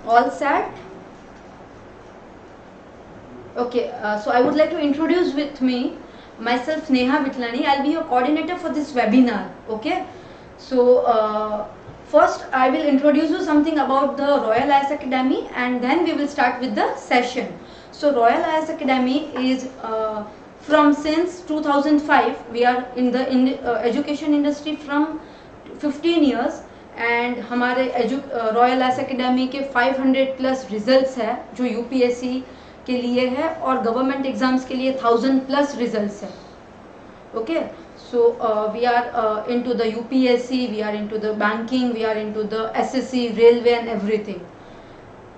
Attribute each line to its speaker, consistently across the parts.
Speaker 1: All set? Okay, so I would like to introduce with me myself Neha Vitlani. I'll be your coordinator for this webinar. Okay, so first I will introduce you something about the Royal IAS Academy, and then we will start with the session. So Royal IAS Academy is from since 2005. We are in the education industry from 15 years. And हमारे royal ice academy के 500 plus results है जो UPSC के लिए है और government exams के लिए 1000 प्लस रिजल्ट्स है. Okay, so we are into the UPSC, we are into the banking, we are into the SSC, railway and everything.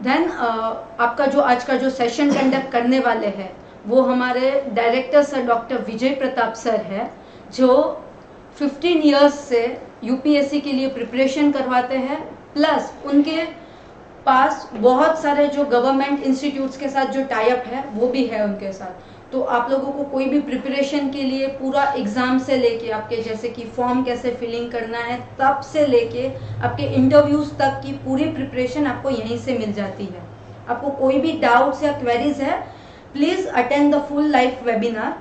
Speaker 1: Then आपका जो आज का जो सेशन कंडक्ट करने वाले हैं वो हमारे director sir doctor Vijay Pratap sir है, जो 15 इयर्स से यूपीएससी के लिए प्रिपरेशन करवाते हैं. प्लस उनके पास बहुत सारे जो गवर्नमेंट इंस्टीट्यूट्स के साथ जो टाई अप है वो भी है उनके साथ. तो आप लोगों को कोई भी प्रिपरेशन के लिए पूरा एग्ज़ाम से लेके आपके जैसे कि फॉर्म कैसे फिलिंग करना है तब से लेके आपके इंटरव्यूज़ तक की पूरी प्रिपरेशन आपको यहीं से मिल जाती है. आपको कोई भी डाउट्स या क्वेरीज है, please attend the full live webinar.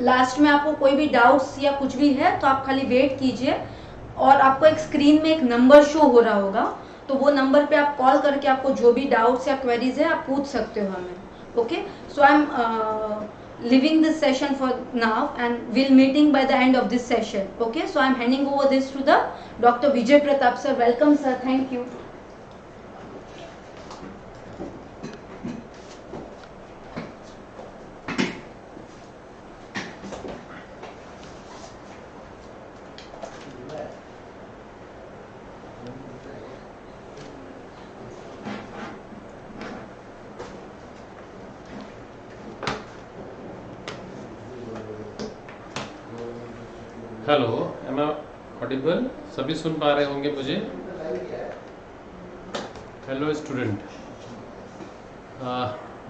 Speaker 1: Last में आपको कोई भी डाउट्स या कुछ भी है तो आप खाली वेट कीजिए और आपको एक स्क्रीन में एक नंबर शो हो रहा होगा, तो वो नंबर पे आप कॉल करके आपको जो भी डाउट्स या क्वेरीज है आप पूछ सकते हो हमें. Okay, so I am leaving this session for now and we'll meeting by the end of this session. Okay, so I'm handing over this to the Dr. Vijay Pratap sir. Welcome sir, thank you.
Speaker 2: Hello, am I audible? सभी सुन पा रहे होंगे मुझे? Hello student,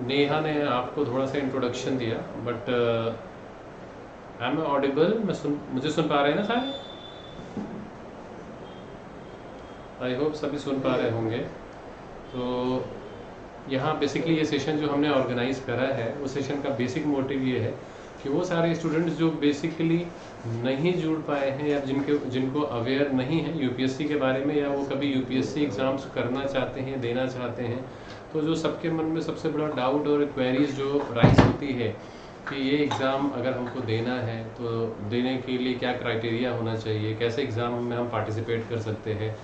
Speaker 2: Neha ने आपको थोड़ा सा इंट्रोडक्शन दिया, बट एम आई ऑडिबल? मुझे सुन पा रहे हैं ना सारे? आई होप सभी सुन पा रहे होंगे. तो यहाँ बेसिकली ये सेशन जो हमने ऑर्गेनाइज करा है वो सेशन का बेसिक मोटिव ये है कि वो सारे स्टूडेंट्स जो बेसिकली नहीं जुड़ पाए हैं या जिनको अवेयर नहीं है यूपीएससी के बारे में, या वो कभी यूपीएससी एग्ज़ाम्स करना चाहते हैं, देना चाहते हैं, तो जो सबके मन में सबसे बड़ा डाउट और क्वेरीज जो राइज होती है कि ये एग्ज़ाम अगर हमको देना है तो देने के लिए क्या क्राइटेरिया होना चाहिए, कैसे एग्ज़ाम में हम पार्टिसिपेट कर सकते हैं.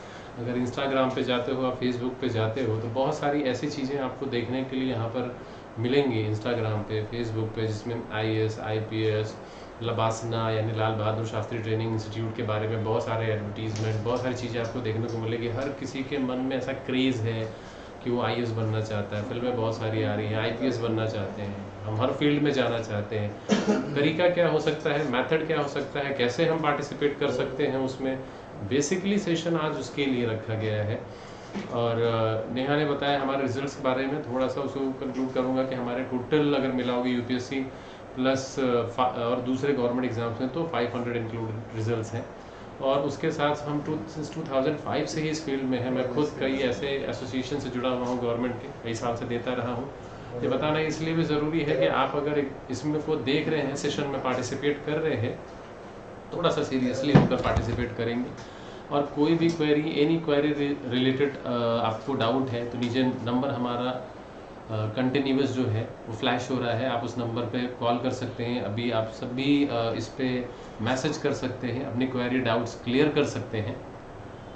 Speaker 2: अगर इंस्टाग्राम पे जाते हो, आप फेसबुक पे जाते हो, तो बहुत सारी ऐसी चीज़ें आपको देखने के लिए यहाँ पर मिलेंगी इंस्टाग्राम पे, फेसबुक पे, जिसमें आईएएस, आईपीएस, लबासना यानी लाल बहादुर शास्त्री ट्रेनिंग इंस्टीट्यूट के बारे में बहुत सारे एडवर्टीजमेंट, बहुत सारी चीज़ें आपको देखने को मिलेगी. हर किसी के मन में ऐसा क्रेज़ है कि वो आईएएस बनना चाहता है. फिल्में बहुत सारी आ रही हैं, आईपीएस बनना चाहते हैं, हम हर फील्ड में जाना चाहते हैं. तरीका क्या हो सकता है, मेथड क्या हो सकता है, कैसे हम पार्टिसिपेट कर सकते हैं उसमें, बेसिकली सेशन आज उसके लिए रखा गया है. और नेहा ने बताया हमारे रिजल्ट्स के बारे में, थोड़ा सा उसको कंक्लूड करूँगा कि हमारे टोटल अगर मिलाओगे यूपीएससी प्लस और दूसरे गवर्नमेंट एग्जाम्स में तो 500 इंक्लूड रिजल्ट्स हैं. और उसके साथ हम 2005 से ही इस फील्ड में है. मैं खुद कई ऐसे एसोसिएशन से जुड़ा हुआ हूँ, गवर्नमेंट के कई साल से देता रहा हूँ. ये बताना इसलिए भी ज़रूरी है कि आप अगर इसमें को देख रहे हैं, सेशन में पार्टिसिपेट कर रहे हैं, थोड़ा सा सीरियसली होकर पार्टिसिपेट करेंगे. और कोई भी क्वेरी, एनी क्वेरी रिलेटेड आपको डाउट है तो नीचे नंबर हमारा कंटिन्यूस जो है वो फ्लैश हो रहा है, आप उस नंबर पे कॉल कर सकते हैं. अभी आप सभी इस पे मैसेज कर सकते हैं, अपनी क्वेरी डाउट्स क्लियर कर सकते हैं.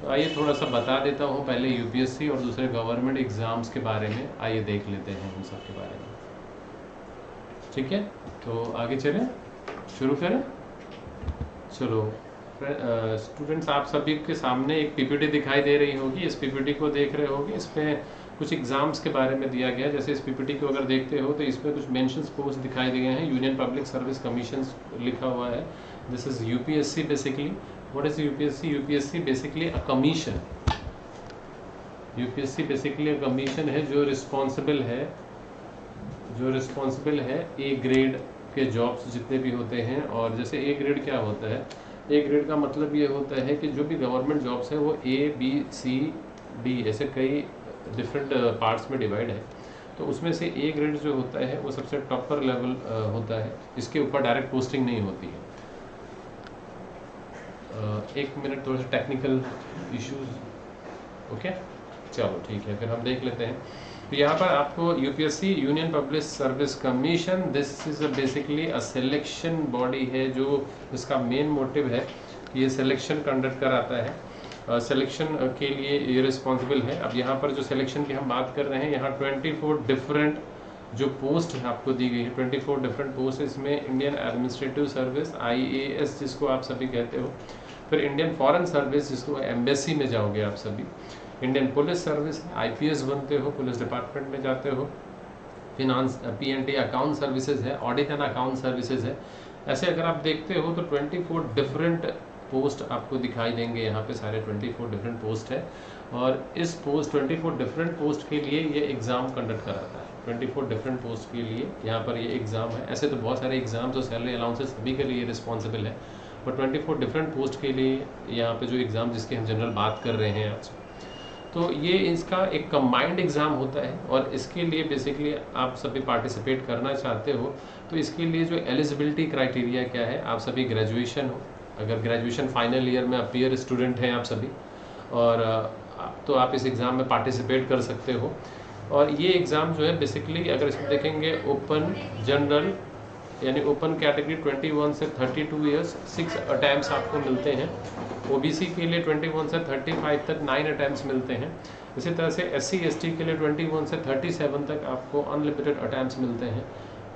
Speaker 2: तो आइए थोड़ा सा बता देता हूँ पहले यूपीएससी और दूसरे गवर्नमेंट एग्ज़ाम्स के बारे में. आइए देख लेते हैं उन सब के बारे में. ठीक है, तो आगे चलें, शुरू करें. चलो स्टूडेंट्स, आप सभी के सामने एक पीपीटी दिखाई दे रही होगी. इस पीपीटी को देख रहे होगे, इसमें कुछ एग्जाम्स के बारे में दिया गया है. जैसे इस पीपीटी को अगर देखते हो तो इसमें कुछ मेंशंस पोस्ट दिखाई दिए हैं. यूनियन पब्लिक सर्विस कमीशन लिखा हुआ है. This is UPSC. Basically what is UPSC? UPSC basically a commission. UPSC basically a commission है जो रिस्पॉन्सिबल है ए ग्रेड के जॉब्स जितने भी होते हैं. और जैसे ए ग्रेड क्या होता है, ए ग्रेड का मतलब ये होता है कि जो भी गवर्नमेंट जॉब्स है वो ए बी सी डी ऐसे कई डिफरेंट पार्ट्स में डिवाइड है। तो उसमें से ए ग्रेड जो होता है वो सबसे टॉपर लेवल होता है, इसके ऊपर डायरेक्ट पोस्टिंग नहीं होती है। एक मिनट, थोड़ा सा टेक्निकल इश्यूज। ओके, चलो ठीक है, फिर हम देख लेते हैं। तो यहाँ पर आपको UPSC union public service commission, this is basically a selection body है, जो इसका मेन मोटिव है कि ये सिलेक्शन कंडक्ट कराता है, सिलेक्शन के लिए ये रिस्पॉन्सिबल है। अब यहाँ पर जो सिलेक्शन की हम बात कर रहे हैं, यहाँ 24 डिफरेंट जो पोस्ट है आपको दी गई है, 24 डिफरेंट पोस्ट, इसमें इंडियन एडमिनिस्ट्रेटिव सर्विस IAS जिसको आप सभी कहते हो, फिर इंडियन फॉरेन सर्विस जिसको एम्बेसी में जाओगे आप सभी, इंडियन पुलिस सर्विस IPS बनते हो, पुलिस डिपार्टमेंट में जाते हो, फिनांस PNT अकाउंट सर्विसेज है, ऑडिट एंड अकाउंट सर्विसेज है। ऐसे अगर आप देखते हो तो 24 डिफरेंट पोस्ट आपको दिखाई देंगे यहाँ पे, सारे 24 डिफरेंट पोस्ट है। और इस पोस्ट 24 डिफरेंट पोस्ट के लिए ये एग्ज़ाम कंडक्ट कराता है। 24 डिफरेंट पोस्ट के लिए यहाँ पर ये एग्ज़ाम है। ऐसे तो बहुत सारे एग्ज़ाम्स और सैलरी अलाउंसेस सभी के लिए रिस्पॉन्सिबल है, बट 24 डिफरेंट पोस्ट के लिए यहाँ पे जो एग्ज़ाम जिसकी हम जनरल बात कर रहे हैं आज, तो ये इसका एक कंबाइंड एग्ज़ाम होता है। और इसके लिए बेसिकली आप सभी पार्टिसिपेट करना चाहते हो तो इसके लिए जो एलिजिबिलिटी क्राइटेरिया क्या है, आप सभी ग्रेजुएशन हो, अगर ग्रेजुएशन फाइनल ईयर में अपीयर स्टूडेंट हैं आप सभी, और तो आप इस एग्ज़ाम में पार्टिसिपेट कर सकते हो। और ये एग्ज़ाम जो है बेसिकली अगर इसमें देखेंगे, ओपन जनरल यानी ओपन कैटेगरी 21 से 32 ईयर्स 6 अटैम्प्ट्स आपको मिलते हैं, OBC के लिए 21 से 35 तक 9 अटैम्प्ट्स मिलते हैं, इसी तरह से SC ST के लिए 21 से 37 तक आपको अनलिमिटेड अटैम्प्ट्स मिलते हैं।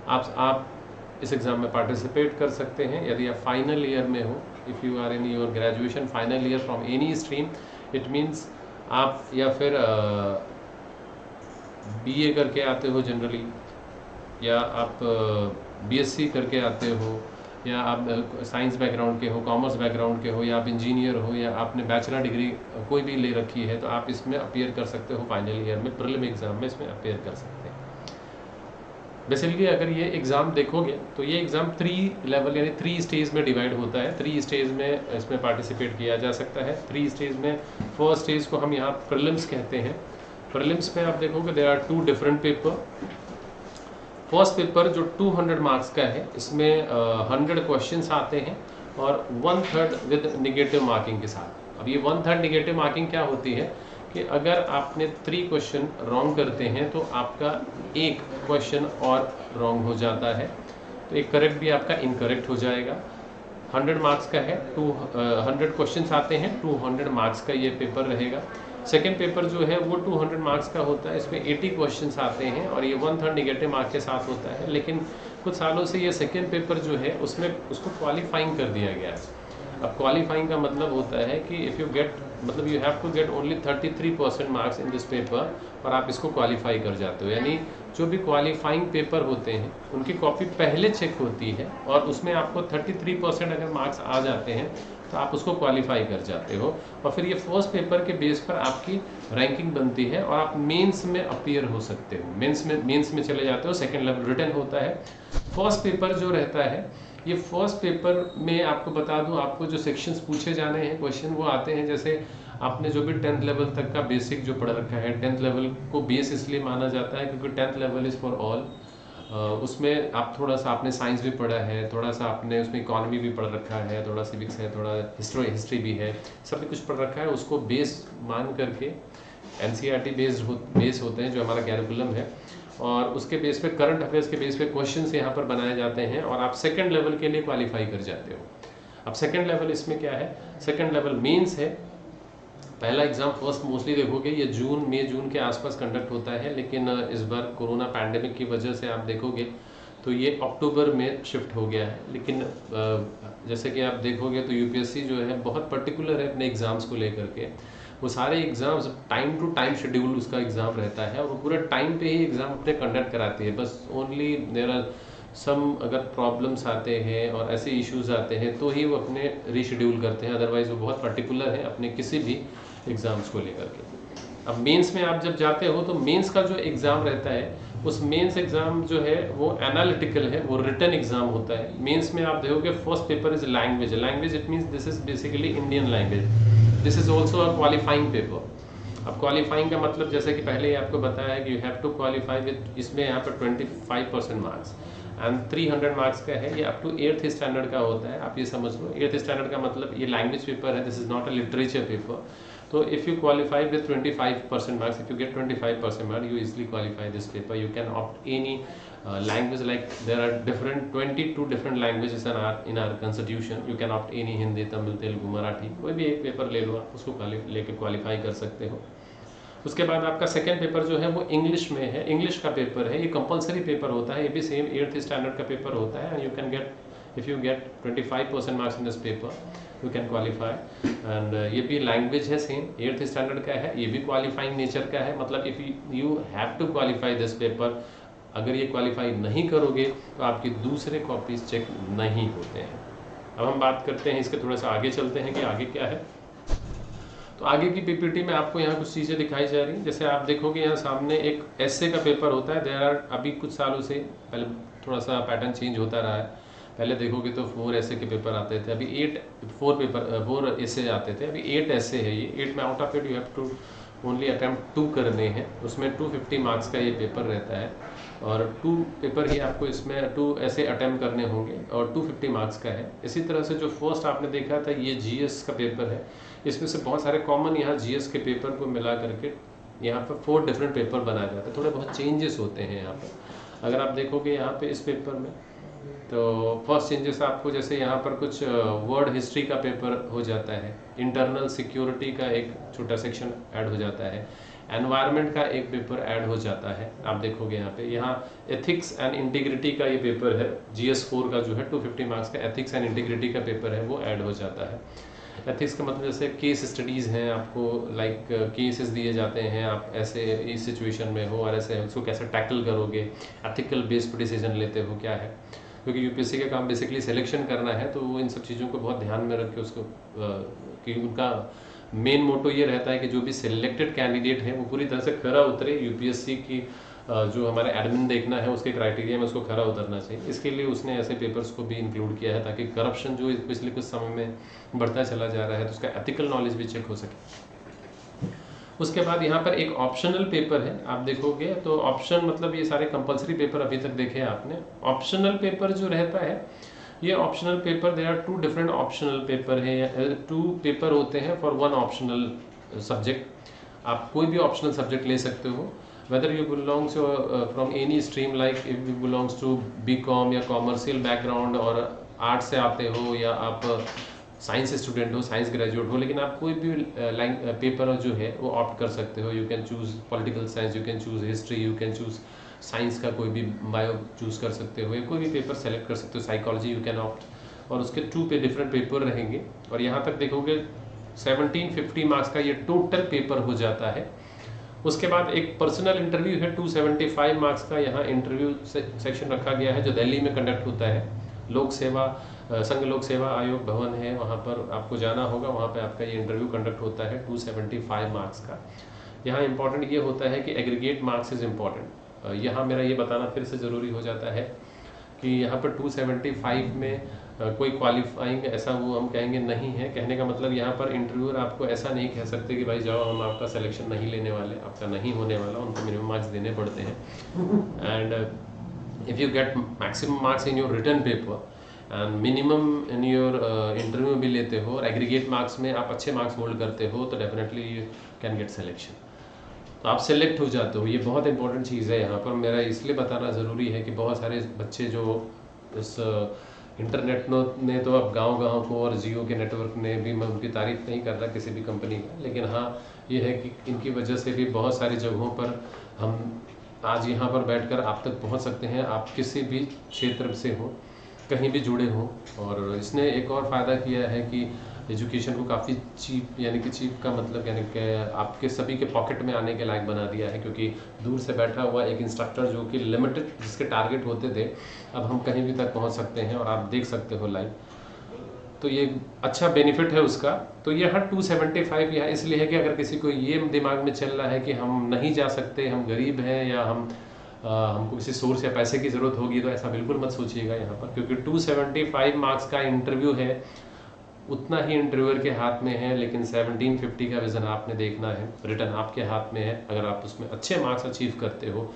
Speaker 2: आप इस एग्ज़ाम में पार्टिसिपेट कर सकते हैं यदि आप फाइनल ईयर में हो। If you are in your graduation final year from any stream, it means आप या फिर BA करके आते हो जनरली, या आप BSc करके आते हो, या आप साइंस बैकग्राउंड के हो, कॉमर्स बैकग्राउंड के हो, या आप इंजीनियर हो, या आपने बैचलर डिग्री कोई भी ले रखी है, तो आप इसमें अपीयर कर सकते हो फाइनल ईयर में, प्रीलिम एग्ज़ाम में इसमें अपीयर कर सकते हैं। बेसिकली अगर ये एग्ज़ाम देखोगे तो ये एग्ज़ाम 3 लेवल यानी 3 स्टेज में डिवाइड होता है। 3 स्टेज में इसमें पार्टिसिपेट किया जा सकता है। 3 स्टेज में फर्स्ट स्टेज को हम यहाँ प्रीलिम्स कहते हैं। प्रीलिम्स में आप देखोगे there are 2 different paper. First paper जो 200 मार्क्स का है, इसमें 100 क्वेश्चंस आते हैं और 1/3 विद निगेटिव मार्किंग के साथ। अब ये 1/3 निगेटिव मार्किंग क्या होती है कि अगर आपने 3 क्वेश्चन रॉन्ग करते हैं तो आपका एक क्वेश्चन और रॉन्ग हो जाता है, तो एक करेक्ट भी आपका इनकरेक्ट हो जाएगा। 100 मार्क्स का है, 100 क्वेश्चंस आते हैं, 200 मार्क्स का ये पेपर रहेगा। सेकेंड पेपर जो है वो 200 मार्क्स का होता है, इसमें 80 क्वेश्चंस आते हैं और ये 1/3 निगेटिव मार्क के साथ होता है। लेकिन कुछ सालों से ये सेकेंड पेपर जो है उसमें उसको क्वालिफाइंग कर दिया गया है। अब क्वालिफाइंग का मतलब होता है कि इफ़ यू गेट, मतलब you have to get only 33% marks in this paper और आप इसको क्वालिफाई कर जाते हो। यानी जो भी क्वालिफाइंग पेपर होते हैं उनकी कॉपी पहले चेक होती है और उसमें आपको 33% अगर मार्क्स आ जाते हैं तो आप उसको क्वालिफाई कर जाते हो, और फिर ये फर्स्ट पेपर के बेस पर आपकी रैंकिंग बनती है और आप मेंस में अपीयर हो सकते हो। मेंस में चले जाते हो, सेकंड लेवल रिटन होता है। फर्स्ट पेपर जो रहता है, ये फर्स्ट पेपर में आपको बता दूं, आपको जो सेक्शंस पूछे जाने हैं क्वेश्चन वो आते हैं, जैसे आपने जो भी 10th लेवल तक का बेसिक जो पढ़ रखा है, 10th लेवल को बेस इसलिए माना जाता है क्योंकि 10th level is for all. उसमें आप थोड़ा सा आपने साइंस भी पढ़ा है, थोड़ा सा आपने उसमें इकोनॉमी भी पढ़ रखा है, थोड़ा सिविक्स है, थोड़ा हिस्ट्री भी है, सब कुछ पढ़ रखा है। उसको बेस मान करके NCERT बेस होते हैं जो हमारा कैरिकुलम है, और उसके बेस पे करंट अफेयर्स के बेस पे क्वेश्चंस यहाँ पर बनाए जाते हैं और आप सेकंड लेवल के लिए क्वालिफाई कर जाते हो। अब सेकंड लेवल इसमें क्या है, सेकंड लेवल मेंस है। पहला एग्ज़ाम फर्स्ट मोस्टली देखोगे ये मई जून के आसपास कंडक्ट होता है, लेकिन इस बार कोरोना पैंडेमिक की वजह से आप देखोगे तो ये अक्टूबर में शिफ्ट हो गया है। लेकिन जैसे कि आप देखोगे तो UPSC जो है बहुत पर्टिकुलर है अपने एग्ज़ाम्स को लेकर के। वो सारे exams time to time schedule उसका एग्ज़ाम रहता है और वो पूरे टाइम पे ही एग्ज़ाम अपने कंडक्ट कराती है। बस ओनली देयर आर सम अगर प्रॉब्लम्स आते हैं और ऐसे इश्यूज आते हैं तो ही वो अपने रीशेड्यूल करते हैं, अदरवाइज़ वो बहुत पर्टिकुलर है अपने किसी भी एग्ज़ाम्स को लेकर के। अब मेंस में आप जब जाते हो तो मेंस का जो एग्ज़ाम रहता है, उस मेंस एग्ज़ाम जो है वो एनालिटिकल है, वो रिटन एग्ज़ाम होता है। मेंस में आप देखोगे first paper is language. It means this is basically Indian language, this is also a qualifying paper. अब क्वालिफाइंग का मतलब जैसे कि पहले ही आपको बताया है कि you have to qualify with, इसमें यहाँ पर 25% मार्क्स एंड 300 मार्क्स का है। ये अप टू 8th स्टैंडर्ड का होता है, आप ये समझ लो। 8th स्टैंडर्ड का मतलब ये लैंग्वेज पेपर है, this is not a literature paper. तो if you qualify with 25% marks, if you get 25% marks, you easily qualify this paper. You can opt any language, like there are different 22 different languages in our constitution. You can opt any Hindi, Tamil, Telugu, Marathi, कोई भी एक paper ले लो आप, उसको लेके qualify कर सकते हो। उसके बाद आपका सेकेंड पेपर जो है वो इंग्लिश में है, इंग्लिश का पेपर है, ये कंपलसरी पेपर होता है, ये भी सेम 8th स्टैंडर्ड का पेपर होता है। You can get, if you get 25% marks in this paper, you can qualify. And ये भी लैंग्वेज है, सेम 8th स्टैंडर्ड का है, ये भी क्वालिफाइंग नेचर का है। मतलब if you have to qualify this paper, अगर ये क्वालिफाई नहीं करोगे तो आपकी दूसरे कॉपीज चेक नहीं होते हैं। अब हम बात करते हैं इसके, थोड़ा सा आगे चलते हैं कि आगे क्या है। तो आगे की पीपीटी में आपको यहाँ कुछ चीज़ें दिखाई जा रही हैं। जैसे आप देखोगे यहाँ सामने एक एसए का पेपर होता है। देयर आर, अभी कुछ सालों से पहले थोड़ा सा पैटर्न चेंज होता रहा है। पहले देखोगे तो 4 एसए के पेपर आते थे, अभी 4 एसए आते थे, अभी 8 एसए है। ये 8 में out of 8 you have to only attempt 2 करने हैं। उसमें 250 मार्क्स का ये पेपर रहता है और 2 पेपर ही आपको इसमें 2 ऐसे अटैम्प्ट करने होंगे और 250 मार्क्स का है। इसी तरह से जो फर्स्ट आपने देखा था ये जीएस का पेपर है, इसमें से बहुत सारे कॉमन यहाँ जीएस के पेपर को मिला करके यहाँ पर 4 डिफरेंट पेपर बनाए जाते हैं। थोड़े बहुत चेंजेस होते हैं यहाँ पर। अगर आप देखोगे यहाँ पे इस पेपर में, तो फर्स्ट चेंजेस आपको जैसे यहाँ पर कुछ वर्ड हिस्ट्री का पेपर हो जाता है, इंटरनल सिक्योरिटी का एक छोटा सेक्शन ऐड हो जाता है, एनवायरनमेंट का एक पेपर ऐड हो जाता है। आप देखोगे यहाँ पे, यहाँ एथिक्स एंड इंटीग्रिटी का ये पेपर है, GS4 का जो है 250 मार्क्स का एथिक्स एंड इंटीग्रिटी का पेपर है, वो ऐड हो जाता है। एथिक्स का मतलब जैसे केस स्टडीज़ हैं, आपको लाइक केसेस दिए जाते हैं, आप ऐसे इस सिचुएशन में हो और ऐसे उसको कैसे टैकल करोगे, एथिकल बेस्ड डिसीजन लेते हो क्या है, क्योंकि यूपीएससी का काम बेसिकली सिलेक्शन करना है। तो वो इन सब चीज़ों को बहुत ध्यान में रख के उसको कि उनका मेन मोटो ये रहता है कि जो भी सिलेक्टेड कैंडिडेट है वो पूरी तरह से खरा उतरे, यूपीएससी की जो हमारे एडमिन देखना है उसके क्राइटेरिया में उसको खरा उतरना चाहिए। इसके लिए उसने ऐसे पेपर्स को भी इंक्लूड किया है ताकि करप्शन जो पिछले कुछ समय में बढ़ता चला जा रहा है तो उसका एथिकल नॉलेज भी चेक हो सके। उसके बाद यहाँ पर एक ऑप्शनल पेपर है, आप देखोगे तो ऑप्शन मतलब ये सारे कंपलसरी पेपर अभी तक देखे आपने। ऑप्शनल पेपर जो रहता है, ये optional paper, there are 2 different optional paper है, 2 पेपर होते हैं फॉर 1 ऑप्शनल सब्जेक्ट। आप कोई भी ऑप्शनल सब्जेक्ट ले सकते हो, whether you belongs from any stream, like if you belongs to BCom या कॉमर्शियल बैकग्राउंड और आर्ट से आते हो, या आप साइंस स्टूडेंट हो, साइंस ग्रेजुएट हो, लेकिन आप कोई भी पेपर जो है वो ऑप्ट कर सकते हो। You can choose political science, you can choose history, you can choose science का कोई भी बायो चूज कर सकते हो, या कोई भी पेपर सेलेक्ट कर सकते हो, साइकोलॉजी यू कैन ऑप्ट। और उसके 2 पे डिफरेंट पेपर रहेंगे। और यहाँ तक देखोगे 1750 मार्क्स का ये टोटल पेपर हो जाता है। उसके बाद एक पर्सनल इंटरव्यू है 275 मार्क्स का, यहाँ इंटरव्यू सेक्शन रखा गया है जो दिल्ली में कंडक्ट होता है। लोक सेवा संघ लोक सेवा आयोग भवन है, वहाँ पर आपको जाना होगा, वहाँ पे आपका ये इंटरव्यू कंडक्ट होता है 275 मार्क्स का। यहाँ इंपॉर्टेंट ये होता है कि एग्रीगेट मार्क्स इज़ इम्पॉर्टेंट। यहाँ मेरा ये बताना फिर से ज़रूरी हो जाता है कि यहाँ पर 275 में कोई क्वालिफाइंग ऐसा वो हम कहेंगे नहीं है। कहने का मतलब यहाँ पर इंटरव्यूअर आपको ऐसा नहीं कह सकते कि भाई जाओ हम आपका सिलेक्शन नहीं लेने वाले, आपका नहीं होने वाला, उनको मिनिमम मार्क्स देने पड़ते हैं। And if you get maximum marks in your written paper and minimum in your interview भी लेते हो और एग्रीगेट मार्क्स में आप अच्छे मार्क्स होल्ड करते हो, तो definitely you can get selection, तो आप सेलेक्ट हो जाते हो। ये बहुत इंपॉर्टेंट चीज़ है। यहाँ पर मेरा इसलिए बताना ज़रूरी है कि बहुत सारे बच्चे जो इस इंटरनेट ने तो अब गांव-गांव को, और जियो के नेटवर्क ने भी, मैं उनकी तारीफ नहीं कर रहा किसी भी कंपनी का, लेकिन हाँ ये है कि इनकी वजह से भी बहुत सारी जगहों पर हम आज यहाँ पर बैठकर आप तक पहुँच सकते हैं। आप किसी भी क्षेत्र से हो, कहीं भी जुड़े हो। और इसने एक और फ़ायदा किया है कि एजुकेशन को काफ़ी चीप, यानी कि चीप का मतलब यानी कि आपके सभी के पॉकेट में आने के लायक बना दिया है, क्योंकि दूर से बैठा हुआ एक इंस्ट्रक्टर जो कि लिमिटेड जिसके टारगेट होते थे, अब हम कहीं भी तक पहुंच सकते हैं और आप देख सकते हो लाइव। तो ये अच्छा बेनिफिट है उसका। तो ये हर 275 यहाँ इसलिए है कि अगर किसी को ये दिमाग में चल रहा है कि हम नहीं जा सकते, हम गरीब हैं, या हमको किसी सोर्स या पैसे की ज़रूरत होगी, तो ऐसा बिल्कुल मत सोचिएगा यहाँ पर, क्योंकि 275 मार्क्स का इंटरव्यू है। उतना ही इंटरव्यूअर के हाथ में है, लेकिन 1750 का विज़न आपने देखना है, रिटर्न आपके हाथ में है। अगर आप उसमें अच्छे मार्क्स अचीव करते हो,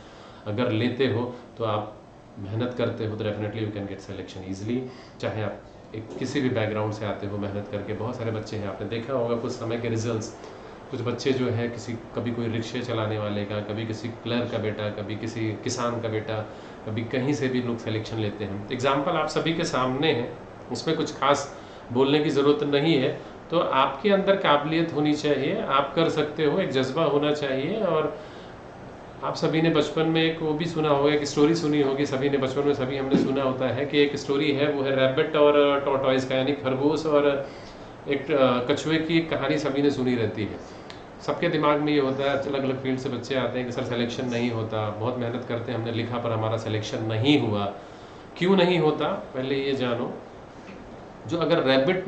Speaker 2: अगर लेते हो, तो आप मेहनत करते हो, तो definitely you can get selection easily. चाहे आप किसी भी बैकग्राउंड से आते हो, मेहनत करके बहुत सारे बच्चे हैं, आपने देखा होगा कुछ समय के रिजल्ट्स, कुछ बच्चे जो है कभी कोई रिक्शे चलाने वाले का, कभी किसी क्लर्क का बेटा, कभी किसी किसान का बेटा, कभी कहीं से भी लोग सिलेक्शन लेते हैं। एग्जाम्पल आप सभी के सामने है, उसमें कुछ खास बोलने की ज़रूरत नहीं है। तो आपके अंदर काबिलियत होनी चाहिए, आप कर सकते हो, एक जज्बा होना चाहिए। और आप सभी ने बचपन में एक वो भी सुना होगा, एक स्टोरी सुनी होगी सभी ने, बचपन में सभी हमने सुना होता है कि एक स्टोरी है, वो है रैबिट और टॉर्टॉइस का, यानी खरगोश और एक कछुए की एक कहानी सभी ने सुनी रहती है। सबके दिमाग में ये होता है, अलग अलग फील्ड से बच्चे आते हैं कि सर सिलेक्शन नहीं होता, बहुत मेहनत करते हैं, हमने लिखा पर हमारा सिलेक्शन नहीं हुआ। क्यों नहीं होता, पहले ये जानो। जो अगर रैबिट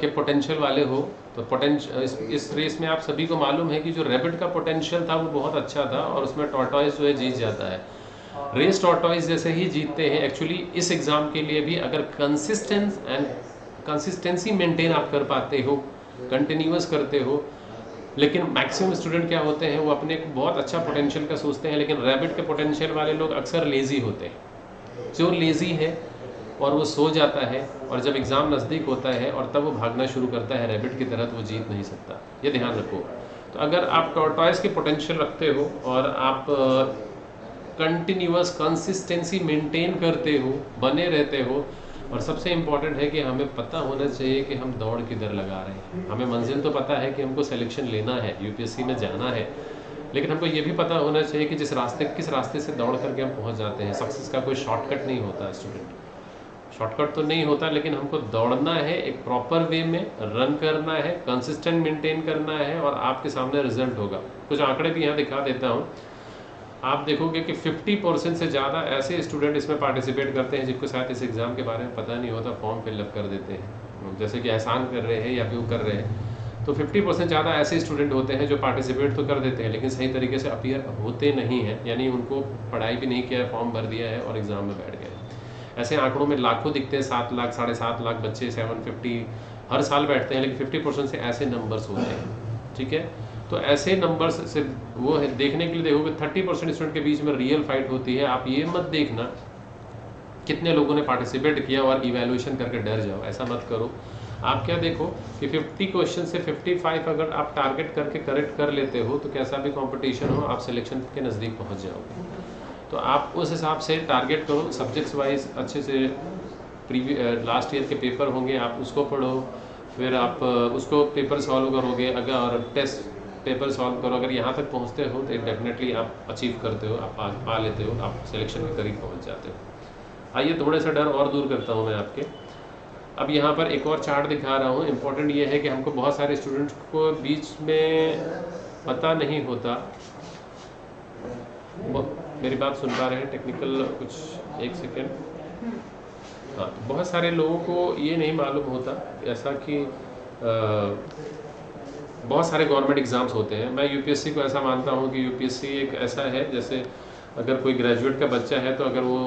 Speaker 2: के पोटेंशियल वाले हो तो इस रेस में आप सभी को मालूम है कि जो रैबिट का पोटेंशियल था वो बहुत अच्छा था, और उसमें टॉर्टॉइस जो है जीत जाता है। रेस टॉर्टॉइस जैसे ही जीतते हैं। एक्चुअली इस एग्जाम के लिए भी अगर कंसिस्टेंसी मेंटेन आप कर पाते हो, कंटिन्यूअस करते हो, लेकिन मैक्सिमम स्टूडेंट क्या होते हैं, वो अपने को बहुत अच्छा पोटेंशियल का सोचते हैं, लेकिन रैबिट के पोटेंशियल वाले लोग अक्सर लेजी होते हैं। जो लेजी है और वो सो जाता है, और जब एग्ज़ाम नज़दीक होता है और तब वो भागना शुरू करता है रैबिट की तरह, तो वो जीत नहीं सकता। ये ध्यान रखो। तो अगर आप टॉर्टॉइस के पोटेंशियल रखते हो और आप कंटिन्यूअस कंसिस्टेंसी मेंटेन करते हो, बने रहते हो, और सबसे इम्पॉर्टेंट है कि हमें पता होना चाहिए कि हम दौड़ किधर लगा रहे हैं। हमें मंजिल तो पता है कि हमको सिलेक्शन लेना है, यूपीएससी में जाना है, लेकिन हमको ये भी पता होना चाहिए कि किस रास्ते से दौड़ करके हम पहुंच जाते हैं। सक्सेस का कोई शॉर्टकट नहीं होता स्टूडेंट, शॉर्टकट तो नहीं होता, लेकिन हमको दौड़ना है, एक प्रॉपर वे में रन करना है, कंसिस्टेंट मेंटेन करना है, और आपके सामने रिजल्ट होगा। कुछ आंकड़े भी यहाँ दिखा देता हूँ। आप देखोगे कि 50% से ज़्यादा ऐसे स्टूडेंट इसमें पार्टिसिपेट करते हैं जिनको शायद इस एग्ज़ाम के बारे में पता नहीं होता, फॉर्म फिलअप कर देते हैं, जैसे कि एहसान कर रहे हैं या फिर वो कर रहे हैं। तो 50% ज़्यादा ऐसे स्टूडेंट होते हैं जो पार्टिसिपेट तो कर देते हैं, लेकिन सही तरीके से अपीयर होते नहीं हैं, यानी उनको पढ़ाई भी नहीं किया है, फॉर्म भर दिया है और एग्ज़ाम में बैठ गए। ऐसे आंकड़ों में लाखों दिखते हैं, 7 लाख 7.5 लाख बच्चे 750 हर साल बैठते हैं, लेकिन 50% से ऐसे नंबर्स होते हैं। ठीक है, तो ऐसे नंबर्स से वो है देखने के लिए देखोगे 30% स्टूडेंट के बीच में रियल फाइट होती है। आप ये मत देखना कितने लोगों ने पार्टिसिपेट किया और इवैल्यूएशन करके डर जाओ, ऐसा मत करो। आप क्या देखो कि 50 क्वेश्चन से 55 अगर आप टारगेट करके करेक्ट कर लेते हो, तो कैसा भी कंपटीशन हो आप सिलेक्शन के नज़दीक पहुंच जाओगे। तो आप उस हिसाब से टारगेट करो, सब्जेक्ट्स वाइज अच्छे से लास्ट ईयर के पेपर होंगे आप उसको पढ़ो, फिर आप उसको पेपर सॉल्व करोगे, अगर टेस्ट पेपर सॉल्व करो। अगर यहाँ तक पहुँचते हो तो डेफिनेटली आप अचीव करते हो, आप पा लेते हो, आप सिलेक्शन के करीब पहुँच जाते हो। आइए थोड़े सा डर और दूर करता हूँ मैं आपके। अब यहाँ पर एक और चार्ट दिखा रहा हूँ। इम्पोर्टेंट ये है कि हमको बहुत सारे स्टूडेंट्स को बीच में पता नहीं होता। मेरी बात सुन पा रहे हैं? टेक्निकल कुछ एक सेकेंड। हाँ, बहुत सारे लोगों को ये नहीं मालूम होता ऐसा कि बहुत सारे गवर्नमेंट एग्ज़ाम्स होते हैं। मैं यूपीएससी को ऐसा मानता हूँ कि यूपीएससी एक ऐसा है, जैसे अगर कोई ग्रेजुएट का बच्चा है तो अगर वो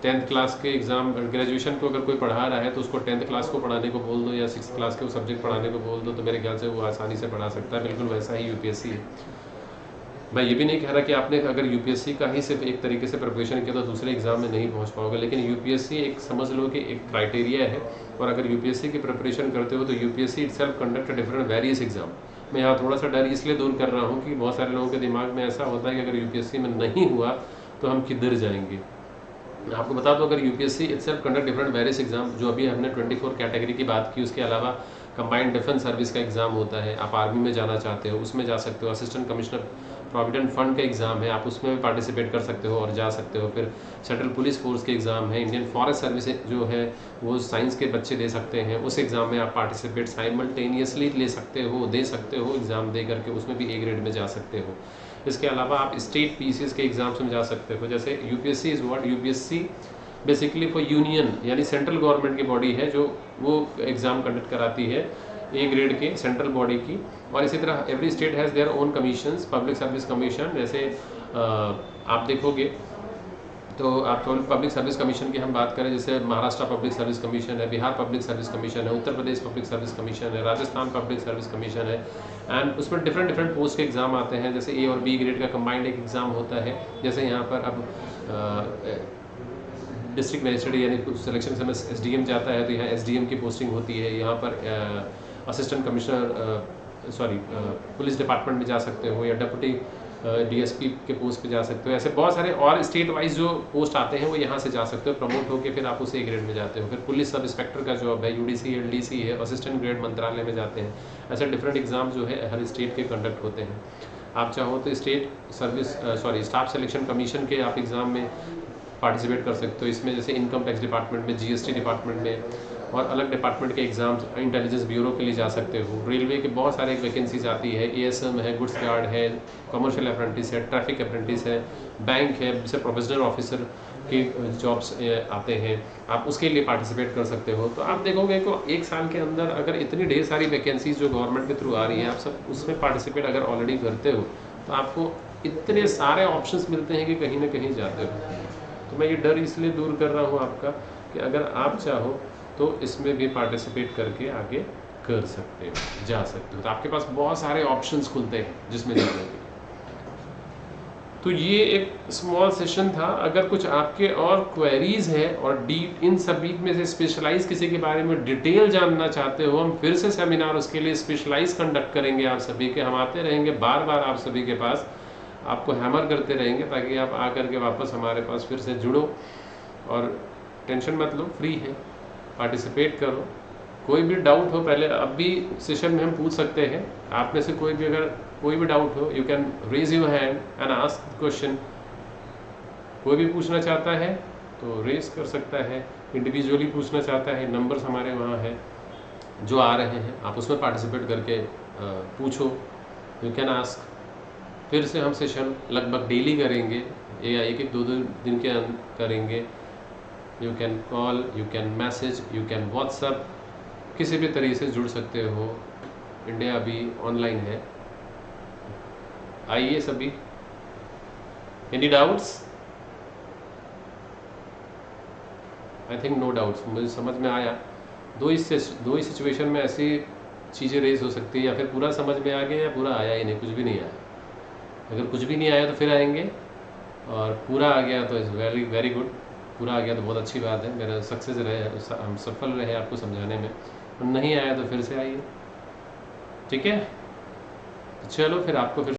Speaker 2: 10th क्लास के एग्ज़ाम ग्रेजुएशन को अगर कोई पढ़ा रहा है तो उसको 10th क्लास को पढ़ाने को बोल दो या 6th क्लास के वो सब्जेक्ट पढ़ाने को बोल दो, तो मेरे ख्याल से वो आसानी से पढ़ा सकता है। बिल्कुल वैसा ही यूपीएससी है। मैं ये भी नहीं कह रहा कि आपने अगर यूपीएससी का ही सिर्फ एक तरीके से प्रिपरेशन किया तो दूसरे एग्जाम में नहीं पहुंच पाओगे, लेकिन यूपीएससी एक समझ लो कि एक क्राइटेरिया है, और अगर यूपीएससी की प्रिपरेशन करते हो तो UPSC itself conduct different various exam. मैं यहाँ थोड़ा सा डर इसलिए दूर कर रहा हूँ कि बहुत सारे लोगों के दिमाग में ऐसा होता है कि अगर यूपीएससी में नहीं हुआ तो हम किधर जाएंगे। आपको बता दो, अगर UPSC itself conduct different various exam, जो अभी हमने 24 कैटेगरी की बात की, उसके अलावा कंबाइंड डिफेंस सर्विस का एग्जाम होता है, आप आर्मी में जाना चाहते हो उसमें जा सकते हो, असिस्टेंट कमिश्नर प्रोविडेंट फंड का एग्ज़ाम है, आप उसमें भी पार्टिसिपेट कर सकते हो और जा सकते हो। फिर सेंट्रल पुलिस फोर्स के एग्ज़ाम है, इंडियन फॉरेस्ट सर्विस जो है वो साइंस के बच्चे दे सकते हैं, उस एग्ज़ाम में आप पार्टिसिपेट साइमल्टेनियसली ले सकते हो, दे सकते हो एग्ज़ाम दे करके, उसमें भी A ग्रेड में जा सकते हो। इसके अलावा आप स्टेट पीसीएस के एग्ज़ाम्स में जा सकते हो। जैसे UPSC is what, UPSC basically for union यानी सेंट्रल गवर्नमेंट की बॉडी है जो वो एग्ज़ाम कंडक्ट कराती है A ग्रेड के सेंट्रल बॉडी की। और इसी तरह every state has their own commissions, public service commission. जैसे आप देखोगे तो आप पब्लिक सर्विस कमीशन की हम बात करें, जैसे महाराष्ट्र पब्लिक सर्विस कमीशन है, बिहार पब्लिक सर्विस कमीशन है, Uttar Pradesh public service commission है, राजस्थान पब्लिक सर्विस कमीशन है, एंड उसमें डिफरेंट डिफरेंट पोस्ट के एग्ज़ाम आते हैं। जैसे ए और बी ग्रेड का कंबाइंड एक एग्ज़ाम होता है। जैसे यहाँ पर अब डिस्ट्रिक्ट मजिस्ट्रेट यानी सिलेक्शन समय एसडीएम जाता है, तो यहाँ एसडीएम की पोस्टिंग होती है। यहाँ पर असिस्टेंट कमिश्नर पुलिस डिपार्टमेंट में जा सकते हो, या डिप्टी डीएसपी के पोस्ट पे जा सकते हो। ऐसे बहुत सारे और स्टेट वाइज जो पोस्ट आते हैं वो यहाँ से जा सकते हो, प्रमोट होकर फिर आप उसे ग्रेड में जाते हो। फिर पुलिस सब इंस्पेक्टर का जॉब है, यूडीसी एलडीसी है, असिस्टेंट ग्रेड मंत्रालय में जाते हैं। ऐसे डिफरेंट एग्जाम जो है हर स्टेट के कंडक्ट होते हैं। आप चाहो तो स्टाफ सिलेक्शन कमीशन के आप एग्ज़ाम में पार्टिसिपेट कर सकते हो। इसमें जैसे इनकम टैक्स डिपार्टमेंट में, जीएसटी डिपार्टमेंट में, और अलग डिपार्टमेंट के एग्जाम्स इंटेलिजेंस ब्यूरो के लिए जा सकते हो। रेलवे के बहुत सारे वैकेंसीज आती है, एएसएम है, गुड्स गार्ड है, कमर्शियल अप्रेंटिस है, ट्रैफिक अप्रेंटिस है, बैंक है, जैसे प्रोफेशनल ऑफिसर के जॉब्स आते हैं, आप उसके लिए पार्टिसिपेट कर सकते हो। तो आप देखोगे कि एक साल के अंदर अगर इतनी ढेर सारी वैकेंसीज जो गवर्नमेंट के थ्रू आ रही है, आप सब उसमें पार्टिसिपेट अगर ऑलरेडी करते हो तो आपको इतने सारे ऑप्शंस मिलते हैं कि कहीं ना कहीं जाते हो। तो मैं ये डर इसलिए दूर कर रहा हूँ आपका कि अगर आप चाहो तो इसमें भी पार्टिसिपेट करके आगे कर सकते हो, जा सकते हो। तो आपके पास बहुत सारे ऑप्शंस खुलते हैं जिसमें जाने के। तो ये एक स्मॉल सेशन था। अगर कुछ आपके और क्वेरीज है और डीप इन सभी में से स्पेशलाइज किसी के बारे में डिटेल जानना चाहते हो, हम फिर से सेमिनार उसके लिए स्पेशलाइज कंडक्ट करेंगे आप सभी के। हम आते रहेंगे बार बार आप सभी के पास, आपको हैमर करते रहेंगे ताकि आप आकर के वापस हमारे पास फिर से जुड़ो। और टेंशन मत लो, फ्री है, पार्टिसिपेट करो। कोई भी डाउट हो पहले अब भी सेशन में हम पूछ सकते हैं। आप में से कोई भी अगर कोई भी डाउट हो, you can raise your hand and ask question. कोई भी पूछना चाहता है तो रेज कर सकता है, इंडिविजुअली पूछना चाहता है, नंबर्स हमारे वहाँ है जो आ रहे हैं, आप उसमें पार्टिसिपेट करके पूछो, यू कैन आस्क। फिर से हम सेशन लगभग डेली करेंगे या एक दो दिन के करेंगे। You can call, you can message, you can WhatsApp, किसी भी तरीके से जुड़ सकते हो। इंडिया अभी ऑनलाइन है, आइए सभी। Any doubts? I think no doubts, मुझे समझ में आया। दो ही सिचुएशन में ऐसी चीज़ें रेज हो सकती है, या फिर पूरा समझ में आ गया या पूरा आया ही नहीं, कुछ भी नहीं आया। अगर कुछ भी नहीं आया तो फिर आएंगे, और पूरा आ गया तो इज़ वेरी वेरी गुड। पूरा आ गया तो बहुत अच्छी बात है, मेरा सक्सेस रहे, हम सफल रहे आपको समझाने में। नहीं आया तो फिर से आइए, ठीक है। चलो फिर आपको फिर